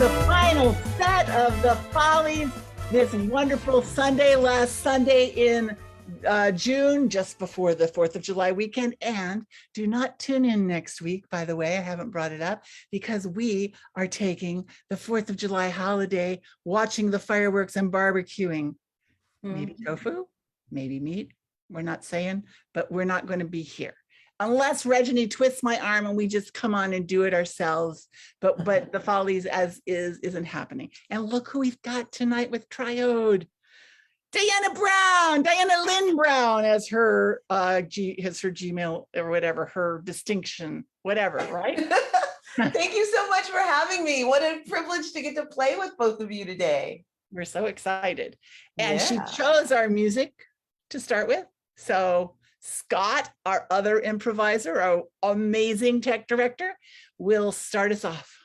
the final set of the Follies this wonderful Sunday, last Sunday in June, just before the 4th of July weekend. And do not tune in next week, by the way, I haven't brought it up, because we are taking the 4th of July holiday, watching the fireworks and barbecuing. Maybe tofu, maybe meat, we're not saying, but we're not going to be here. Unless Reggie twists my arm and we just come on and do it ourselves. But the Follies as is isn't happening. And look who we've got tonight with TRIODE. Diana Lynn Brown as her her Gmail or whatever, her distinction, whatever, right? Thank you so much for having me. What a privilege to get to play with both of you today. We're so excited. And Yeah. she chose our music to start with. So Scott, our other improviser, our amazing tech director, will start us off.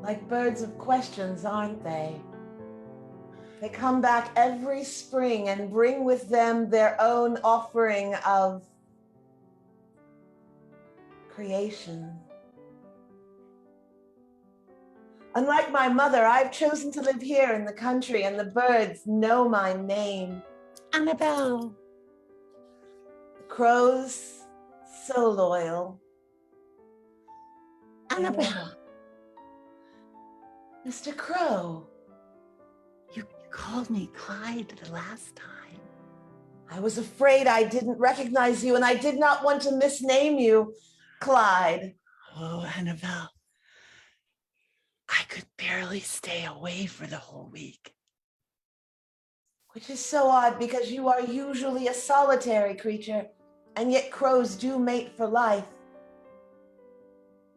Like birds of questions, aren't they? They come back every spring and bring with them their own offering of creation. Unlike my mother, I've chosen to live here in the country, and the birds know my name. Annabelle. The crows, so loyal. Annabelle. Mr. Crow. You called me Clyde the last time. I was afraid I didn't recognize you, and I did not want to misname you, Clyde. Oh, Annabelle. I could barely stay away for the whole week. Which is so odd because you are usually a solitary creature, and yet crows do mate for life.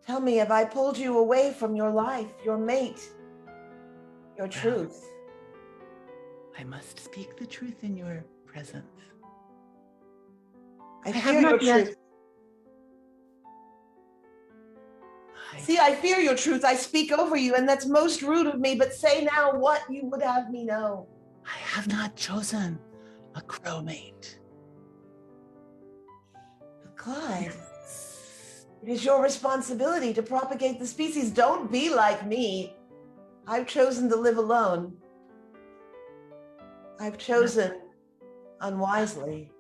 Tell me, have I pulled you away from your life, your mate, your truth? I must speak the truth in your presence. I fear your truth. See, I fear your truth. I speak over you, and that's most rude of me, but say now what you would have me know. I have not chosen a crow mate. But Clyde, it is your responsibility to propagate the species. Don't be like me. I've chosen to live alone. I've chosen unwisely.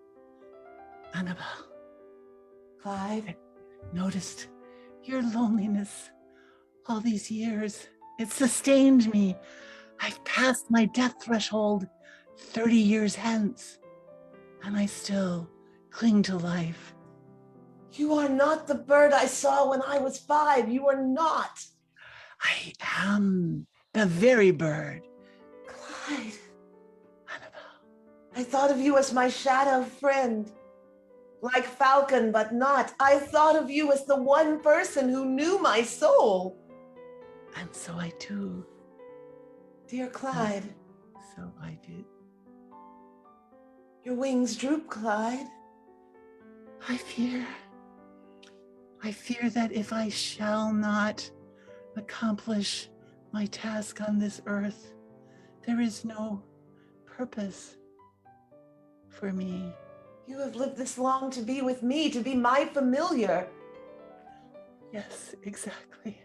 Annabelle, Clyde, noticed your loneliness all these years. It sustained me. I've passed my death threshold 30 years hence, and I still cling to life. you are not the bird I saw when I was 5. You are not. I am the very bird. Clyde, Annabelle, I thought of you as my shadow friend. Like Falcon, but not. I thought of you as the one person who knew my soul. and so I do. Dear Clyde, So I did. your wings droop, Clyde. I fear that if I shall not accomplish my task on this earth, there is no purpose for me. You have lived this long to be with me, to be my familiar. Yes, exactly.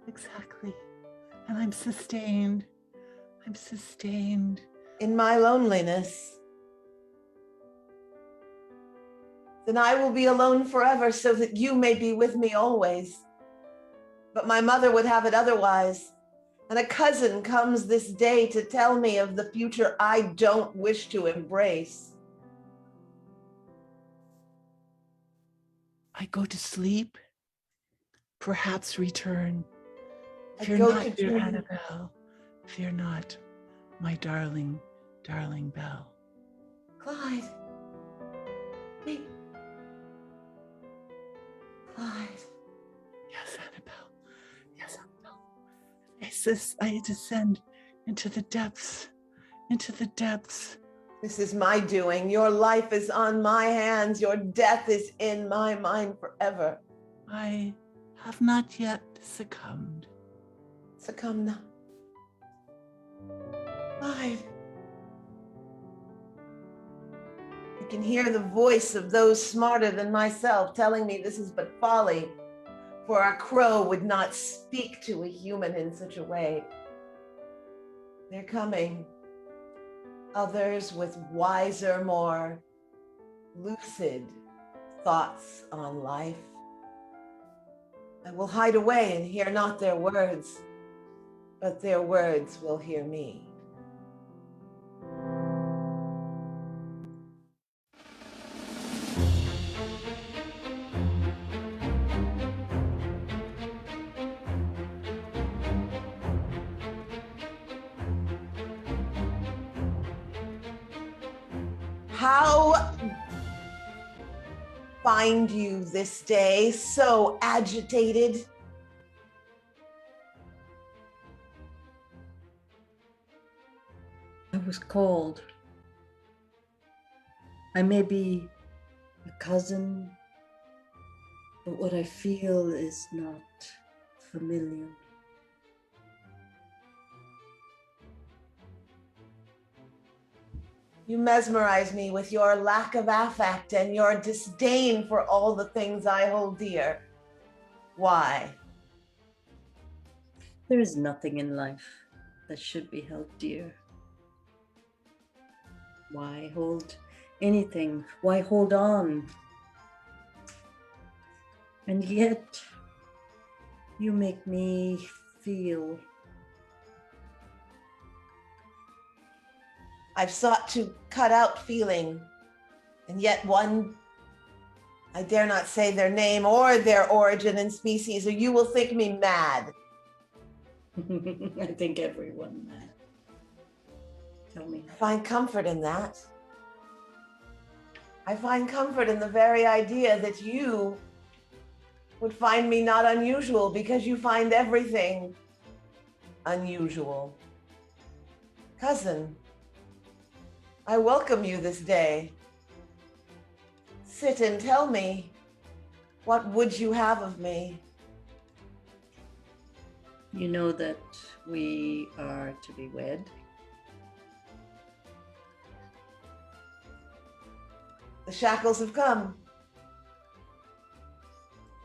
Exactly. And I'm sustained. In my loneliness. Then I will be alone forever so that you may be with me always. But my mother would have it otherwise. And a cousin comes this day to tell me of the future I don't wish to embrace. I go to sleep, perhaps return. Fear not, dear Annabelle. Fear not, my darling, darling Belle. Clyde. Wait. Clyde. Yes, Annabelle. Yes, Annabelle. I descend into the depths, into the depths. This is my doing. Your life is on my hands. Your death is in my mind forever. I have not yet succumbed. Succumb not. 5. I can hear the voice of those smarter than myself telling me this is but folly, for a crow would not speak to a human in such a way. They're coming. Others with wiser, more lucid thoughts on life. I will hide away and hear not their words, but their words will hear me. How find you this day so agitated? I was called. I may be a cousin, but what I feel is not familiar. You mesmerize me with your lack of affect and your disdain for all the things I hold dear. Why? There is nothing in life that should be held dear. Why hold anything? Why hold on? And yet, you make me feel. I've sought to cut out feeling, and yet one, I dare not say their name or their origin and species, or you will think me mad. I think everyone mad. Tell me. I find comfort in that. I find comfort in the very idea that you would find me not unusual because you find everything unusual. Cousin, I welcome you this day. Sit and tell me, what would you have of me? You know that we are to be wed. The shackles have come.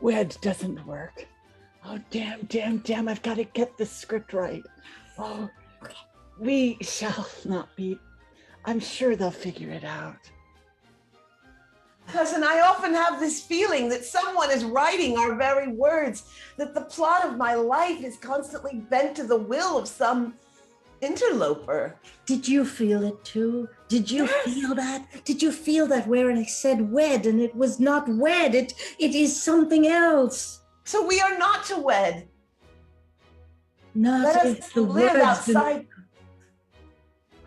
Wed doesn't work. Oh, damn, I've got to get the script right. Oh, we shall not be. I'm sure they'll figure it out. Cousin, I often have this feeling that someone is writing our very words, that the plot of my life is constantly bent to the will of some interloper. Did you feel it too? Did you feel that? Did you feel that where I said wed and it was not wed? It is something else. So we are not to wed. Not Let if us the live words outside.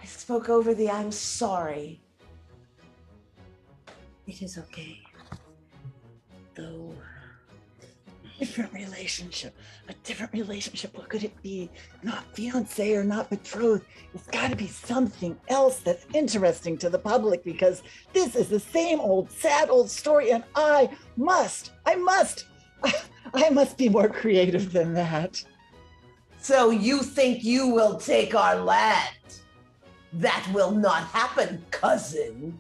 I spoke over thee. I'm sorry. It is okay. Though. Different relationship, a different relationship. What could it be? Not fiance or not betrothed. It's got to be something else that's interesting to the public, because this is the same old sad old story, and I must be more creative than that. So you think you will take our land? That will not happen, cousin.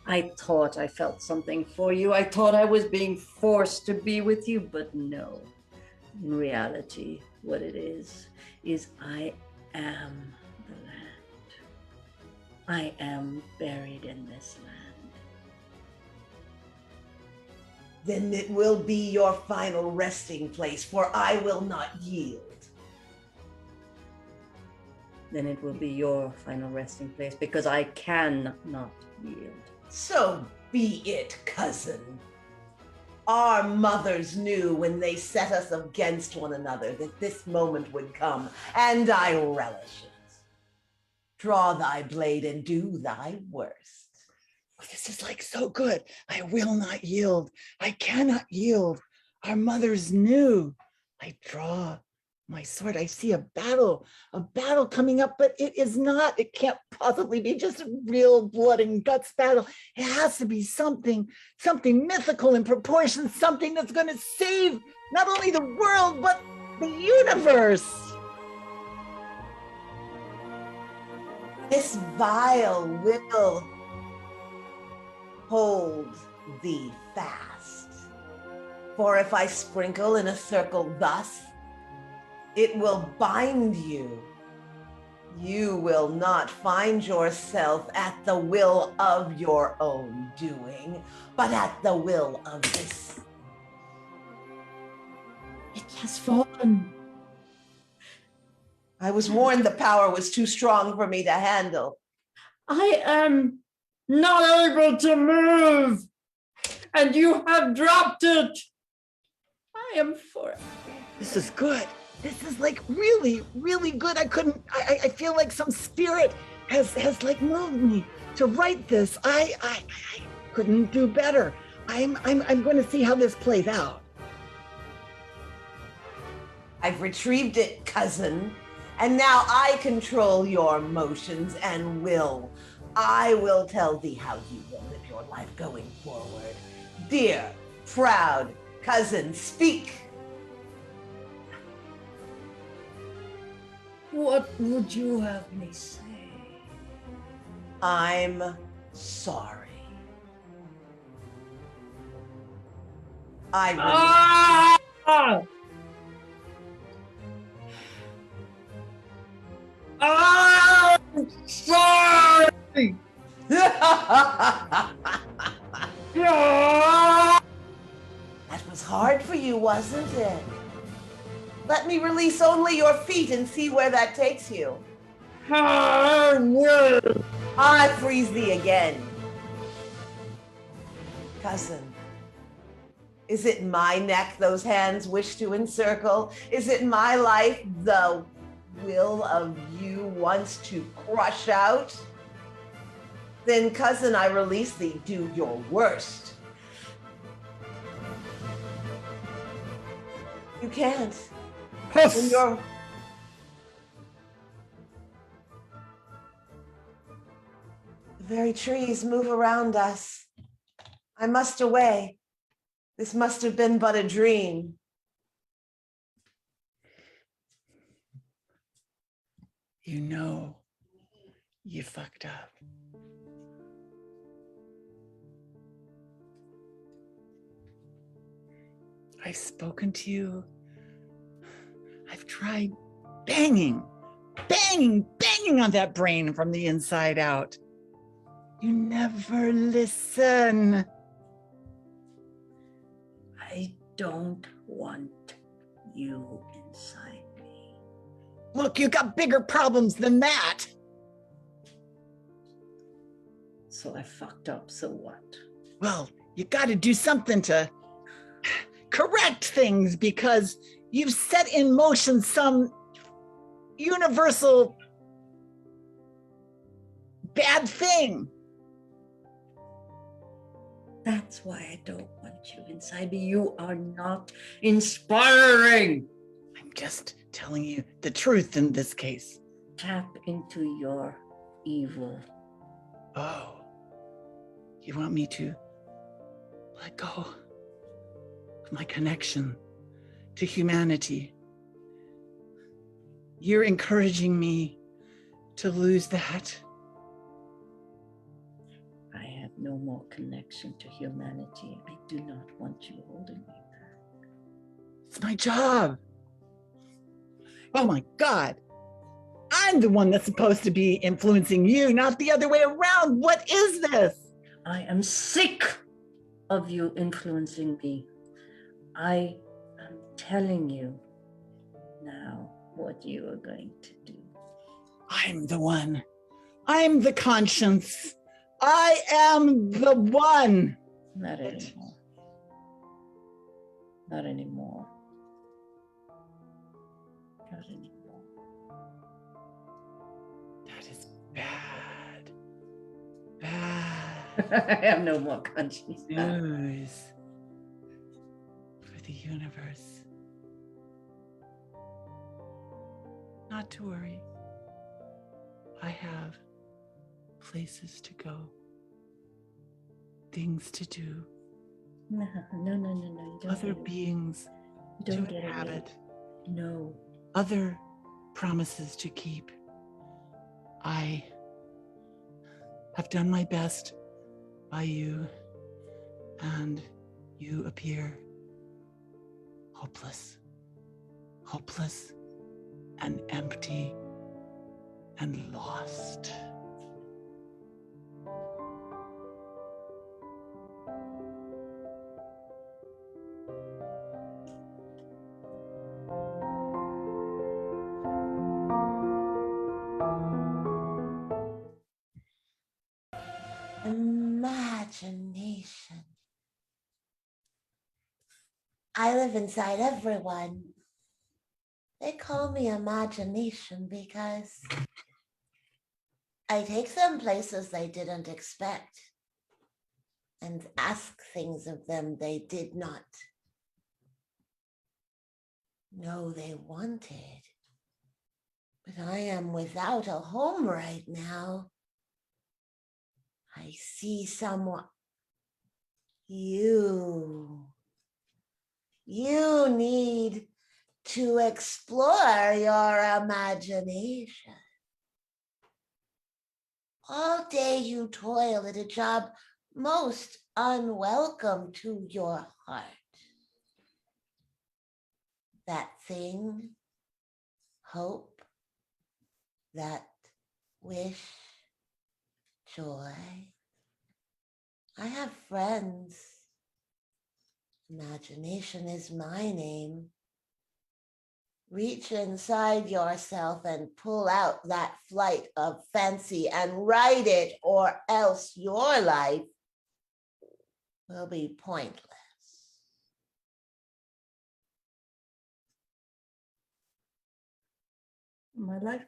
I thought I felt something for you. I thought I was being forced to be with you, but no. In reality, what it is I am the land. I am buried in this land. Then it will be your final resting place, for I will not yield. Then it will be your final resting place, because I can not yield. So be it, cousin. Our mothers knew when they set us against one another that this moment would come, and I relish it. Draw thy blade and do thy worst. Oh, this is like so good. I will not yield. I cannot yield. Our mothers knew. I draw my sword. I see a battle coming up, but it can't possibly be just a real blood and guts battle. It has to be something mythical in proportion, something that's going to save not only the world, but the universe. This vial will hold thee fast. For if I sprinkle in a circle thus, it will bind you. You will not find yourself at the will of your own doing, but at the will of this. It has fallen. I was warned the power was too strong for me to handle. I am not able to move, and you have dropped it. I am forever. This is good. This is like really, really good. I feel like some spirit has like moved me to write this. I couldn't do better. I'm going to see how this plays out. I've retrieved it, cousin, and now I control your motions and will. I will tell thee how you will live your life going forward. Dear, proud cousin, speak. What would you have me say? I'm sorry. I I'm sorry. That was hard for you, wasn't it? Let me release only your feet and see where that takes you. I will. I freeze thee again. Cousin, is it my neck those hands wish to encircle? Is it my life the will of you wants to crush out? Then, cousin, I release thee. Do your worst. You can't. When you're... The very trees move around us. I must away. This must have been but a dream. You know, you fucked up. I've spoken to you. I've tried banging on that brain from the inside out. You never listen. I don't want you inside me. Look, you got bigger problems than that. So I fucked up, so what? Well, you got to do something to correct things because you've set in motion some universal bad thing. That's why I don't want you inside me. You are not inspiring. I'm just telling you the truth in this case. Tap into your evil. Oh, you want me to let go of my connection to humanity? You're encouraging me to lose that. I have no more connection to humanity. I do not want you holding me back. It's my job. Oh my God. I'm the one that's supposed to be influencing you, not the other way around. What is this? I am sick of you influencing me. I am telling you now what you are going to do. I'm the one. I'm the conscience. I am the one. Not anymore. Not anymore. Not anymore. That is bad. Bad I have no more conscience now. news for the universe. not to worry. I have places to go, things to do, No. You don't other get beings you to don't get inhabit, away. No. other promises to keep. I have done my best by you, and you appear hopeless and empty and lost. Imagination. I live inside everyone. They call me imagination because I take them places they didn't expect and ask things of them they did not know they wanted. But I am without a home right now. I see someone. You need to explore your imagination. All day you toil at a job most unwelcome to your heart. That thing, hope, that wish, joy. I have friends. Imagination is my name. Reach inside yourself and pull out that flight of fancy and write it, or else your life will be pointless. My life?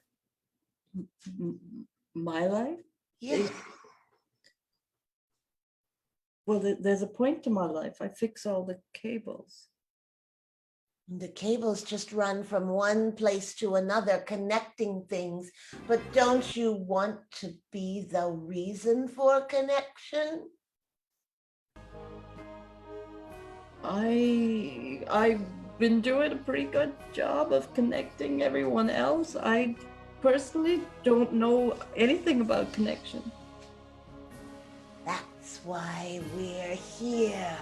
My life? Yeah. Well, there's a point to my life. I fix all the cables. The cables just run from one place to another, connecting things. But don't you want to be the reason for connection? I've been doing a pretty good job of connecting everyone else. I personally don't know anything about connection. That's why we're here.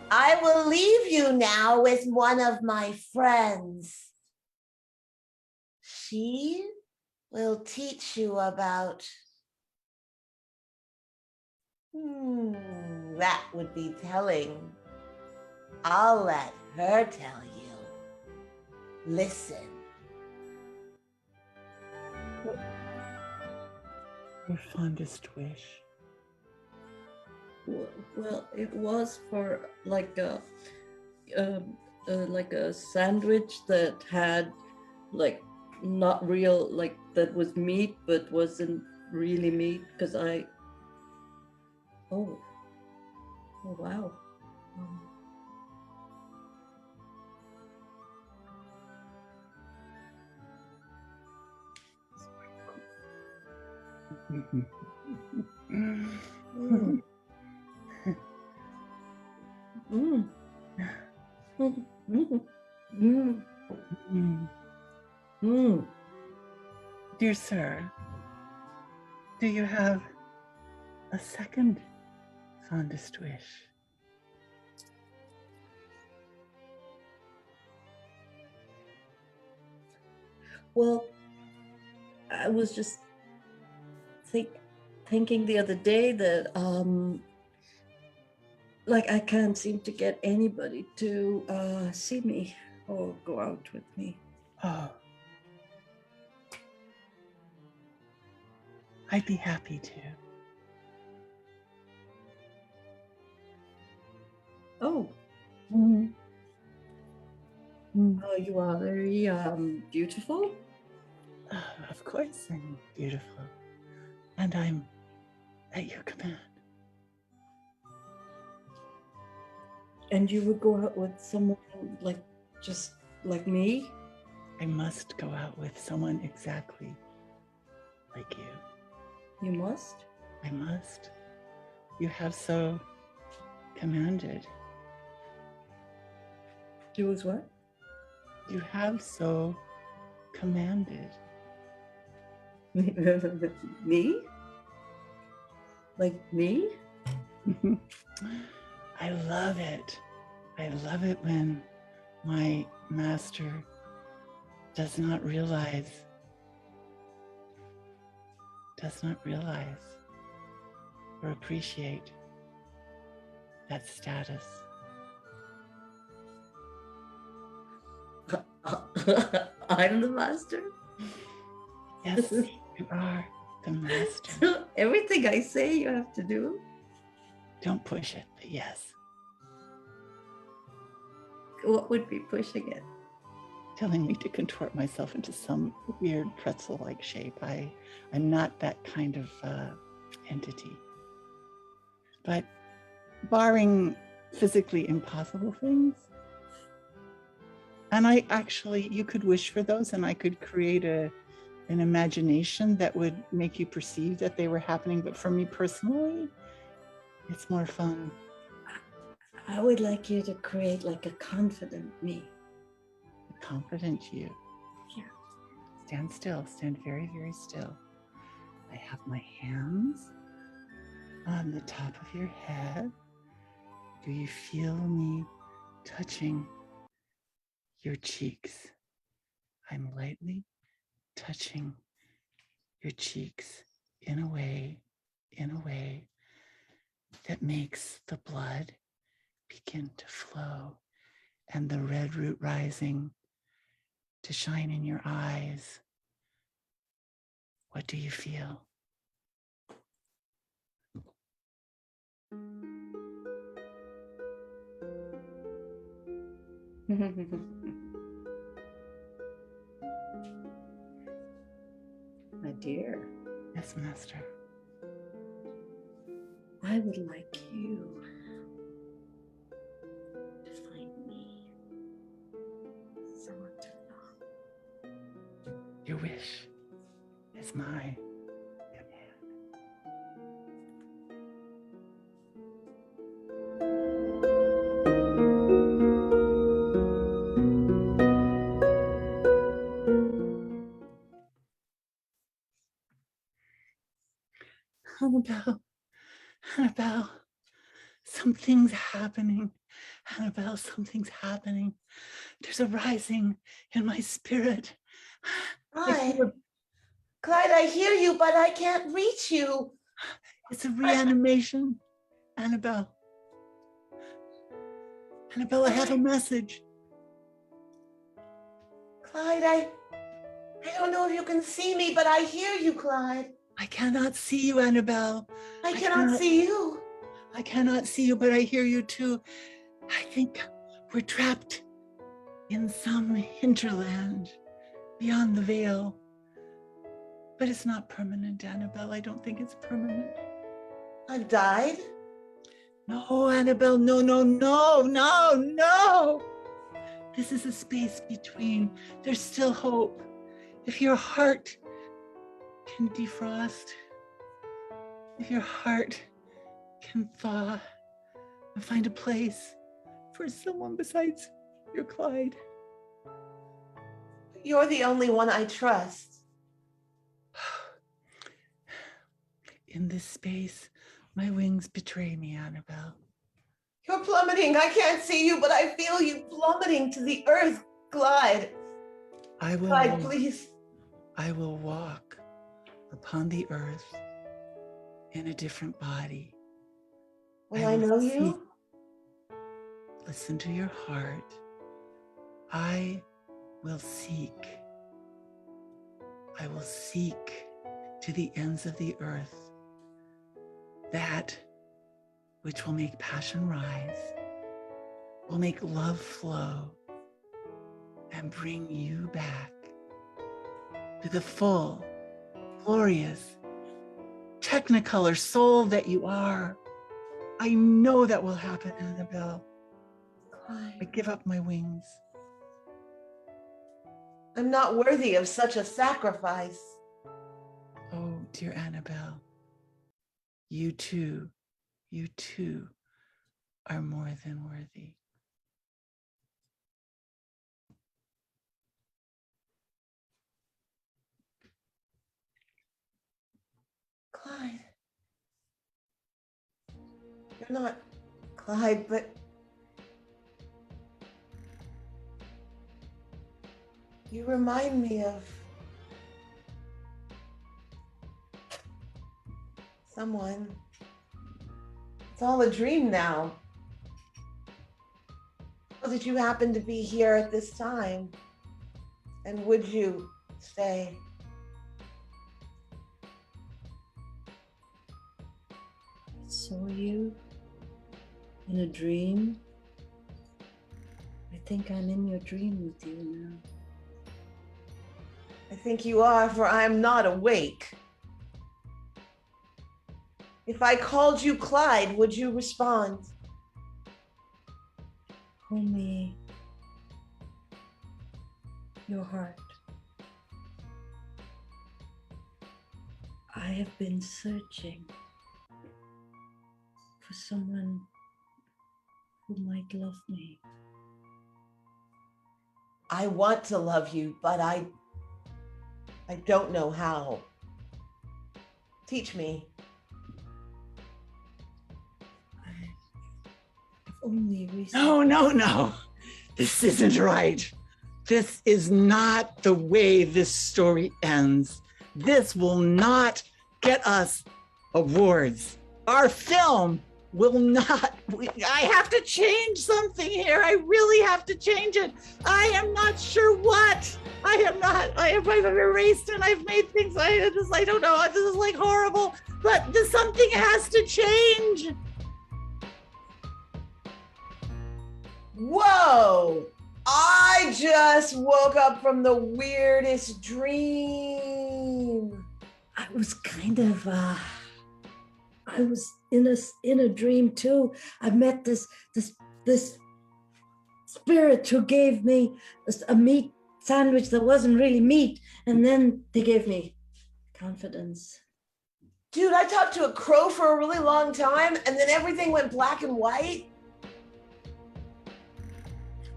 I will leave you now with one of my friends. She will teach you about, that would be telling. I'll let her tell you. Listen. Your fondest wish. Well, it was for like a sandwich that had like not real, like that was meat but wasn't really meat, because oh wow. Mm. Mm. Mm. Mm. Mm. Dear sir, do you have a second fondest wish? Well, I was just thinking the other day that like I can't seem to get anybody to see me or go out with me. Oh, I'd be happy to. Oh, you are very beautiful. Of course, I'm beautiful, and I'm at your command. And you would go out with someone like just like me? I must go out with someone exactly like you. You must? I must. You have so commanded. Do as what? You have so commanded. Me? Like me? I love it. I love it when my master does not realize or appreciate that status. I'm the master. Yes, you are the master. So everything I say you have to do. Don't push it, but yes. What would be pushing it? Telling me to contort myself into some weird pretzel-like shape. I'm not that kind of entity. But barring physically impossible things, and you could wish for those, and I could create an imagination that would make you perceive that they were happening. But for me personally, it's more fun. I would like you to create like a confident me. A confident you. Yeah. Stand still. Stand very, very still. I have my hands on the top of your head. Do you feel me touching your cheeks? I'm lightly touching your cheeks in a way that makes the blood begin to flow and the red root rising to shine in your eyes. What do you feel? My dear. Yes, Master. I would like you to find me someone to love. Your wish is my command. Annabelle, something's happening. Annabelle, something's happening. There's a rising in my spirit. Clyde, Clyde, I hear you, but I can't reach you. It's a reanimation. Annabelle. Annabelle, I have a message. Clyde, I don't know if you can see me, but I hear you, Clyde. I cannot see you, Annabelle. I cannot see you. I cannot see you, but I hear you too. I think we're trapped in some hinterland beyond the veil. But it's not permanent, Annabelle. I don't think it's permanent. I've died? No, Annabelle, no, no, no, no, no. This is a space between. There's still hope. If your heart can defrost, if your heart can thaw and find a place for someone besides your Clyde. You're the only one I trust. In this space, my wings betray me, Annabelle. You're plummeting. I can't see you, but I feel you plummeting to the earth, Clyde. Clyde, please. I will walk upon the earth in a different body. Will I know you? Listen to your heart. I will seek. I will seek to the ends of the earth that which will make passion rise, will make love flow, and bring you back to the full, glorious, technicolor soul that you are. I know that will happen, Annabelle. I give up my wings. I'm not worthy of such a sacrifice. Oh, dear Annabelle, you too are more than worthy. Clyde. You're not Clyde, but you remind me of someone. It's all a dream now. How did you happen to be here at this time? And would you stay? I saw you in a dream. I think I'm in your dream with you now. I think you are, for I am not awake. If I called you Clyde, would you respond? Call me your heart. I have been searching for someone who might love me. I want to love you, but I don't know how. Teach me. I've only recently... No. This isn't right. This is not the way this story ends. This will not get us awards. Our film will not. I have to change something here. I really have to change it. I am not sure what. I've erased and I've made things. I don't know. This is like horrible. But something has to change. Whoa! I just woke up from the weirdest dream. I was kind of, I was in a dream too. I met this spirit who gave me a meat sandwich that wasn't really meat. And then they gave me confidence. Dude, I talked to a crow for a really long time and then everything went black and white.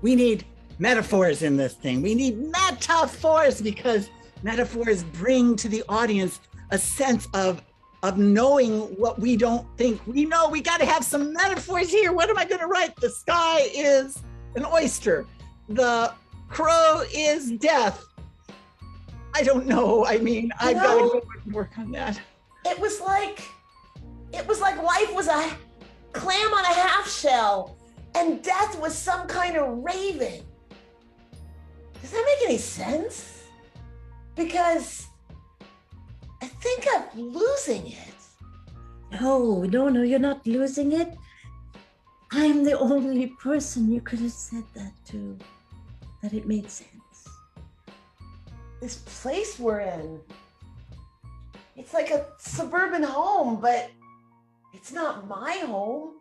We need metaphors in this thing. We need metaphors because metaphors bring to the audience a sense of knowing what we don't think we know. We got to have some metaphors here. What am I going to write? The sky is an oyster. The crow is death. I don't know. I mean, I've got to go and work on that. It was like life was a clam on a half shell and death was some kind of raven. Does that make any sense? Because I think I'm losing it. No, you're not losing it. I'm the only person you could have said that to, that it made sense. This place we're in, it's like a suburban home, but it's not my home.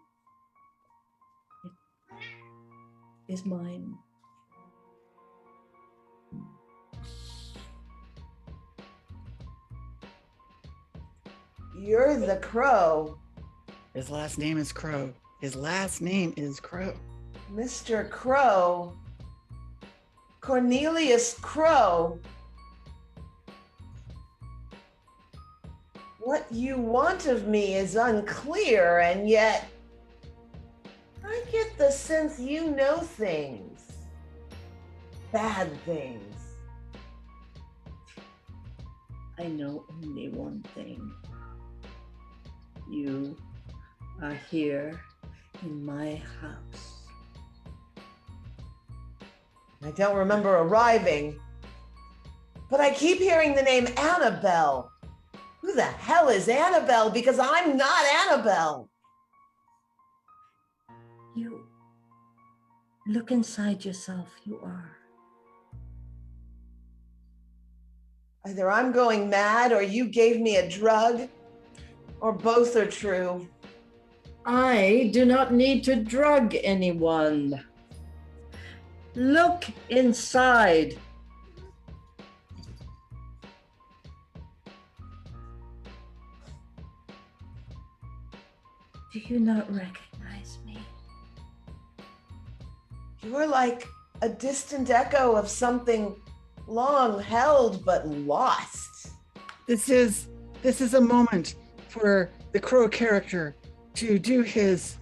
It is mine. You're the crow. His last name is Crow. Mr. Crow. Cornelius Crow. What you want of me is unclear, and yet I get the sense you know things. Bad things. I know only one thing. You are here in my house. I don't remember arriving, but I keep hearing the name Annabelle. Who the hell is Annabelle? Because I'm not Annabelle. You look inside yourself, you are. Either I'm going mad or you gave me a drug, or both are true. I do not need to drug anyone. Look inside. Do you not recognize me? You are like a distant echo of something long held but lost. This is a moment for the crow character to do his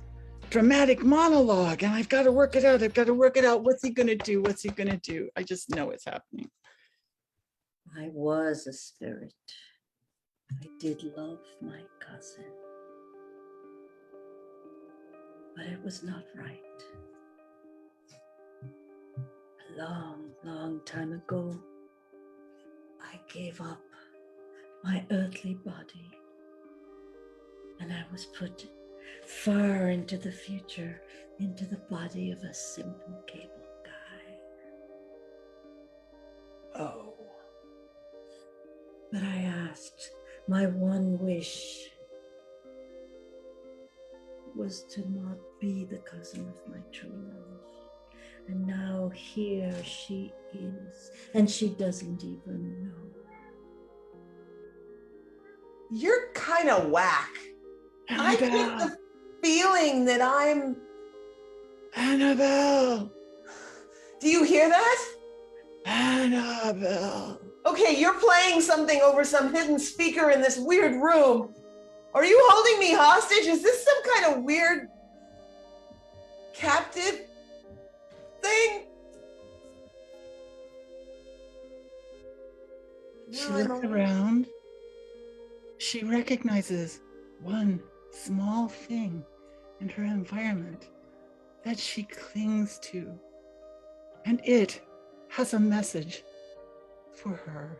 dramatic monologue, and I've got to work it out. I've got to work it out. What's he gonna do? What's he gonna do? I just know it's happening. I was a spirit. I did love my cousin. But it was not right. A long, long time ago, I gave up my earthly body and I was put far into the future, into the body of a simple cable guy. Oh. But I asked, my one wish was to not be the cousin of my true love. And now here she is, and she doesn't even know. You're kind of whack. I get Annabelle. the feeling that I'm... Annabelle. Do you hear that? Annabelle. Okay, you're playing something over some hidden speaker in this weird room. Are you holding me hostage? Is this some kind of weird captive thing? She No, I'm looks alone. around. She recognizes one small thing in her environment that she clings to, and it has a message for her.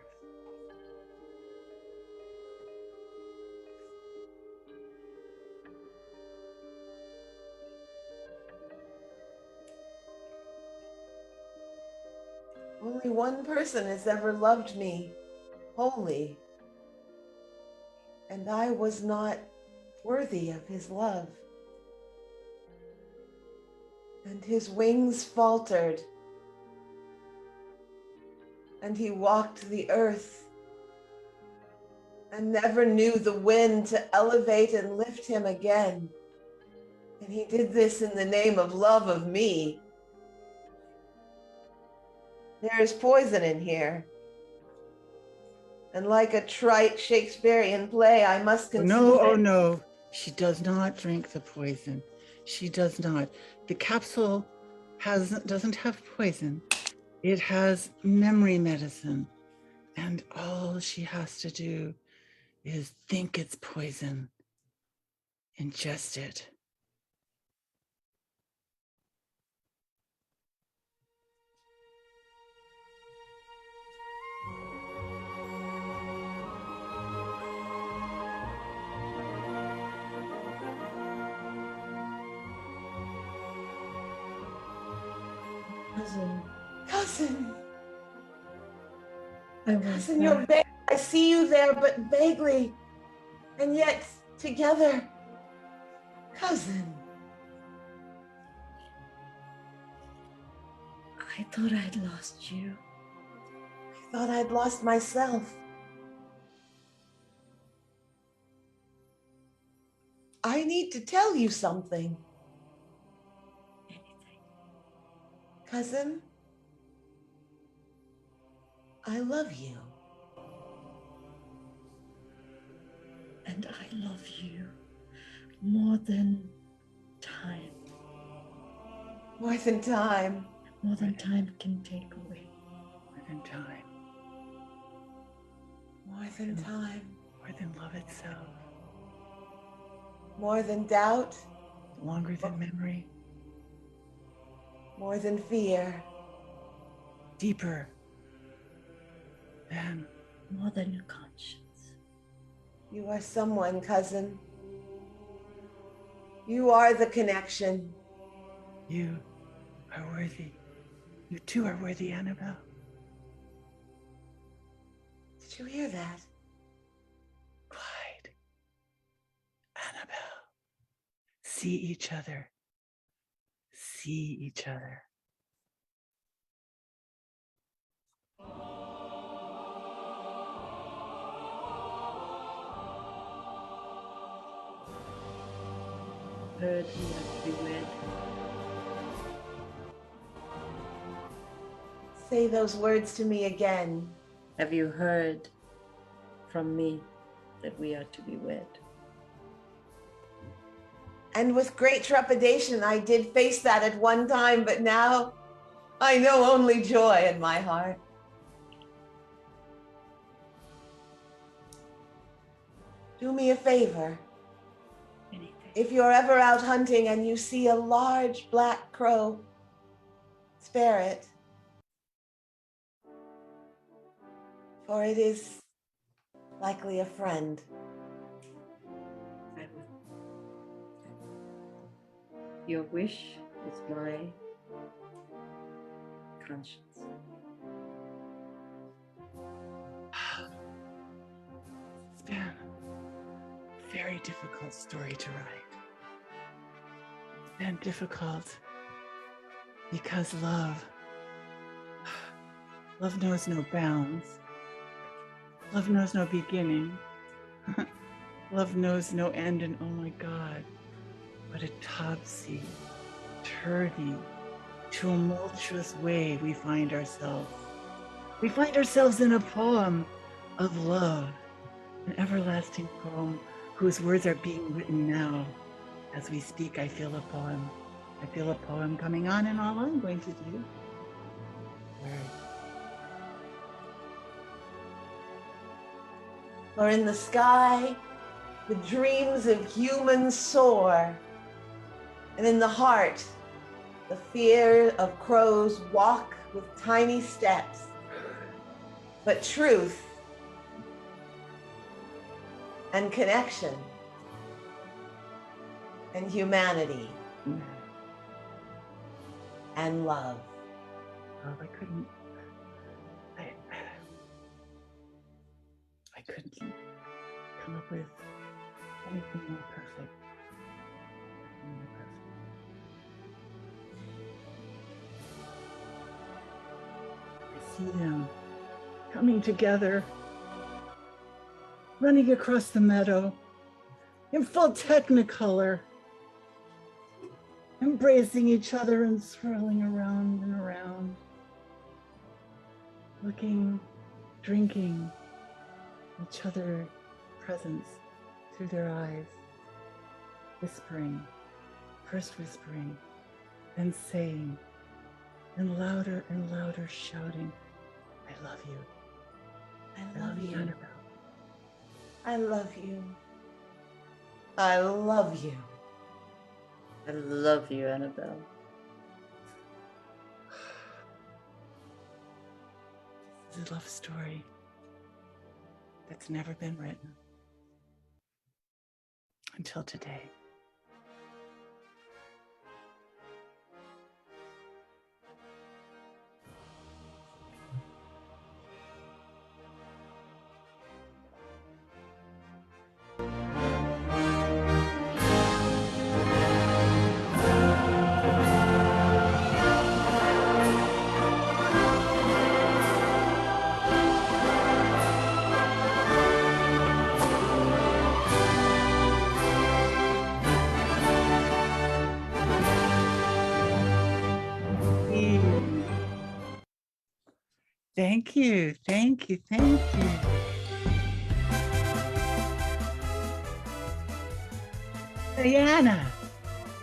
Only one person has ever loved me wholly, and I was not worthy of his love. And his wings faltered, and he walked the earth and never knew the wind to elevate and lift him again. And he did this in the name of love of me. There is poison in here. And like a trite Shakespearean play, I must consume No, oh it. no, she does not drink the poison. She does not. The capsule doesn't have poison. It has memory medicine. And all she has to do is think it's poison, ingest it. Cousin, Cousin, I went cousin, you're back. I see you there, but vaguely, and yet together. Cousin. I thought I'd lost you. I thought I'd lost myself. I need to tell you something. Anything. Cousin, I love you. And I love you more than time. More than time. More than time can take away. More than time, More than time. more than love itself, More than doubt. longer than memory, More than fear. deeper than. More than your conscience. You are someone, cousin. You are the connection. You are worthy. You too are worthy, Annabelle. Did you hear that? Clyde, Annabelle, see each other. See each other. heard we are to be wed? Say those words to me again. Have you heard from me that we are to be wed? And with great trepidation, I did face that at one time, but now I know only joy in my heart. Do me a favor. Anything. If you're ever out hunting and you see a large black crow, spare it. For it is likely a friend. I will. Your wish is my conscience. It's been a very difficult story to write. It's been difficult because love knows no bounds. Love knows no beginning. Love knows no end, and oh my God, what a topsy-turvy, tumultuous way we find ourselves. We find ourselves in a poem of love, an everlasting poem whose words are being written now. As we speak, I feel a poem. I feel a poem coming on, and all I'm going to do. For in the sky, the dreams of humans soar, and in the heart, the fear of crows walk with tiny steps. But truth and connection and humanity and love. Oh, I couldn't come up with anything more perfect. I see them coming together, running across the meadow in full technicolor, embracing each other and swirling around and around, looking, drinking each other's presence through their eyes, whispering, first whispering, then saying, and louder shouting, I love you. I love you. Annabelle. I love you. I love you. I love you, Annabelle. This is a love story that's never been written until today. Thank you, thank you, thank you. Diana,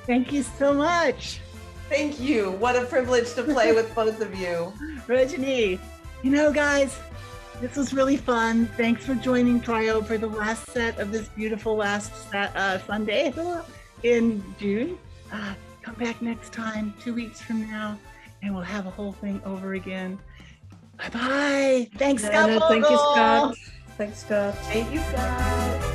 thank you so much. Thank you. What a privilege to play with both of you. Rajani, you know, guys, this was really fun. Thanks for joining TRIODE for the last set of this beautiful last Sunday in June. Come back next time, 2 weeks from now, and we'll have a whole thing over again. Bye-bye. Thanks, Scott. Thank you, Scott. Thanks, Scott. Thank you, Scott.